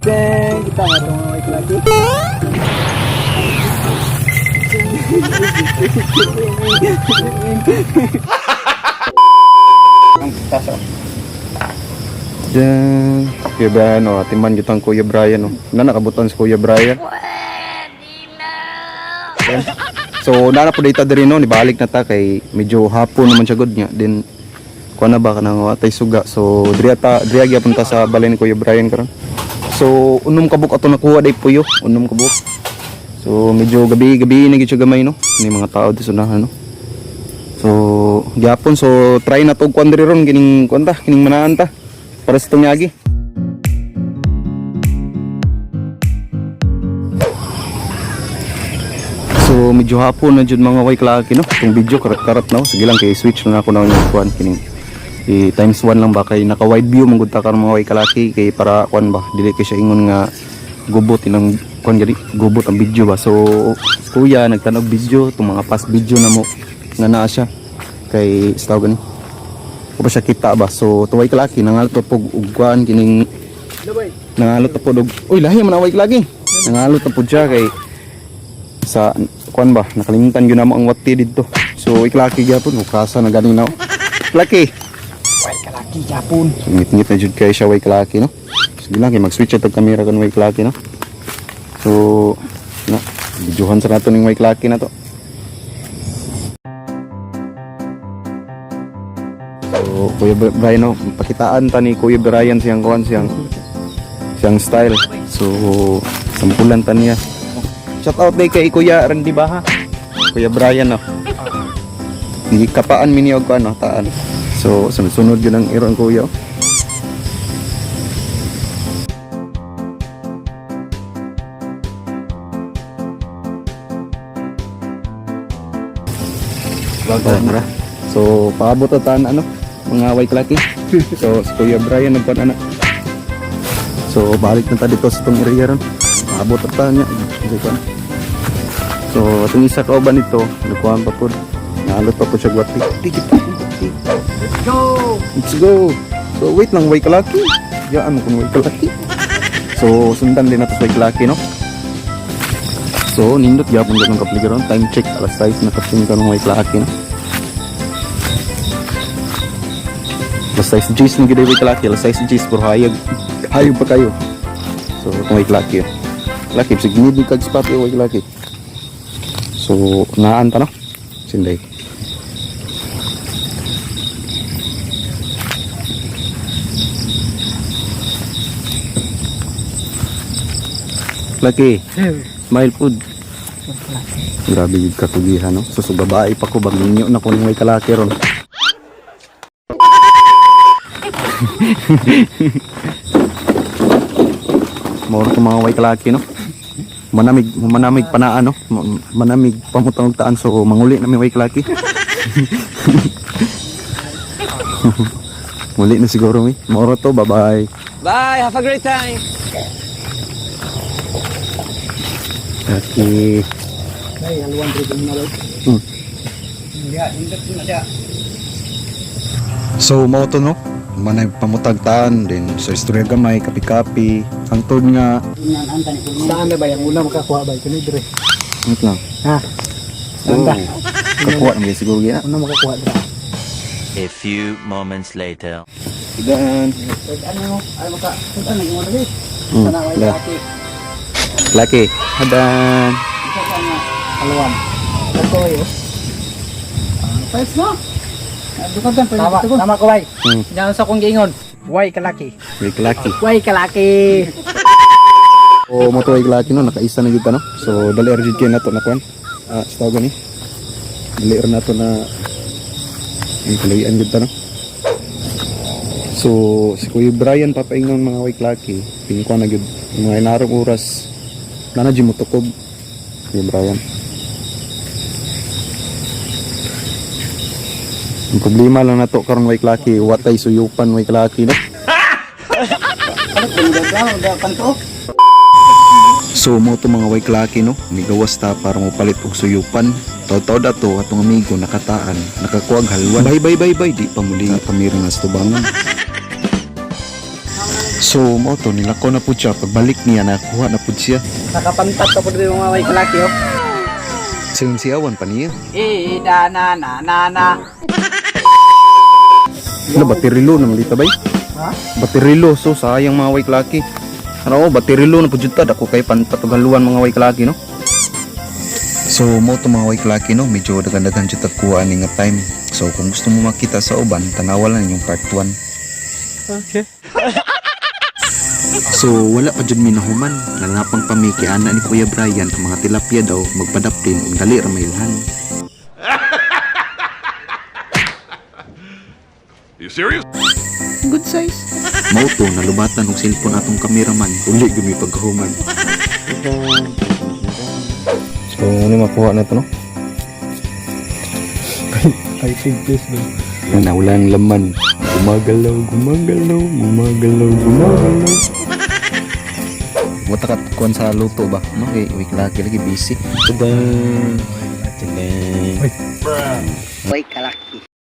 Dang, kita nga itong mga iklaki. Ang taso. Diyan, Kuya Brian, oh, timan kita ang Kuya Brian, oh. Nakabutan si Kuya Brian. Yan. So, na po data din, no, nibalik na ta kay medyo hapon naman siya good niya. Then, kuha na ba ka nang watay suga. So, driya gyapon ta sa balay ni Kuya Brian karon. So, unom kabuk ato nakuha day puyo, unom kabuk. So, medyo gabi na gid siya gamay, no. Ni mga tao di sunahan, no. So, gyapon, so try na to kuan diri ron kining kuan ta, kining manaan ta. Para sa tunyagi. So medyo hapon na jud mga way klaki, no. Itong video karat-karat, no. Sige lang kay switch na ako na yung kuan kining times 1 lang ba kay naka wide view mong ta karon mga way kalaki kay para kuan ba dili kay siya ingon nga gubot inang kuan gani gubot ang video ba. So kuya nagtanog video itong mga past video na mo nga naa siya kay staw gani ko pa siya kita ba. So tuway kalaki nangalot pa pog ugkuan kining nangalot pa pod uy lahi man away kalaki nangalot pa pod siya kay sa kuan ba nakalimutan gyud namo ang wati didto. So iklaki gyapon ukasa na gani na laki Way kalaki Japon. so ngit-ngit na jud kay siya way kalaki, no. Sige lang kay mag-switch atong camera kan way kalaki, no. So na videohan sa nato ning way kalaki na to. So Kuya Brian, no, pakitaan ta ni Kuya Brian siyang kuan siyang style. So sampulan ta niya. Shout out day kay Kuya Randy Baha. Kuya Brian, no. Di kapaan mini og kuan, no, taan. So sunod-sunod yun ang iron kuya. Tara. So paabot atan ano mga way klaki. So si Kuya Brian nagkuan ana. So balik na ta dito sa tong area ron. Paabot atan niya. So atong isa ka uban nito, nagkuan pa pud. Naalot pa pud siya gwati. Let's go! Let's go! So wait lang, way kalaki. Yaan mo kung way kalaki. So sundan din nato sa way kalaki, no? So nindot gyapon gyud ang kapligaron. Time check alas 6 na kasing kanong way kalaki, no? Alas 6 G's na gyud way kalaki, alas 6 G's pero hayag pa kayo. So kung way kalaki. Laki sig nidi kag spot way kalaki. So naan ta, no? Sinday. Laki, smile food. Grabe yung katugihan, no? So babae pa ko, bagninyo na ko ng may kalaki ron. Moro ko mga way kalaki, no? Manamig panaan, no? Manamig pamutang taan, so manguli na may way kalaki. Muli na siguro, may. Moro to, bye-bye. Bye, have a great time. Okay. Ay, haluan dito na lang. Hindot na siya. So mao to, no, manay pamutagtaan din sa istorya gamay kapi-kapi ang tod nga Saan na ba yung una makakuha ba? Ito dire. ito lang. Ha? Saan ba? Kakuha naman siguro gina. Una makakuha dire. A few moments later. Igan. Ano? Ay maka. Saan nang una dire? Hmm, Sana way la. laki. Laki. Hadan. Isa sa nga haluan. Ito yo. Pwes mo. Dukan tan pwede. Tama ko bay. Diyan sa kong giingon. Way kalaki. May laki. Way kalaki. O mo to ay laki, no, nakaisa na gyud ta, no. So dali ra jud kay nato na kwan. Sa gani. Dali ra nato na ang kalayan gyud ta, no. So si Kuya Brian papaingon mga way laki. Pingkwan na gyud mga inarong oras. Nana di mo tukob. Kuya Brian. Ang problema lang nato karon way klaki, watay suyupan way klaki, no. So mo to mga way klaki, no, migawas ta para mopalit og suyupan. Taw-taw dato atong amigo nakataan, nakakuag halwan. Bye di pa muli kamira nga sa tubangan. So mo to nilako na po siya pagbalik niya nakuha na po siya. Nakapantat ka po dito mga way kalaki oh. Sinsiyawan pa niya. Da na na na na. Ano baterilo na malita bay? Ha? Baterilo so sayang mga way kalaki. Ano baterilo na po jud ta dako kay pantatugaluan mga way kalaki no. So mo to mga way kalaki no medyo dagan-dagan jud kuha ni nga time. So kung gusto mo makita sa uban tanawalan yung part 1. Okay. So wala pa jud minahuman nanapang pamiki ana ni Kuya Brian ang mga tilapia daw magpadaplin ug dali ra mailhan. You serious? Good size. Mauto nalubatan og cellphone atong cameraman uli gyud mi pagkahuman. So ano makuha na to no? I think this one. Nawala ang laman. Gumagalaw, gumagalaw, gumagalaw, gumagalaw. Wata ka kuan sa luto ba? No, kay week lagi busy. Tudang. Way kalaki.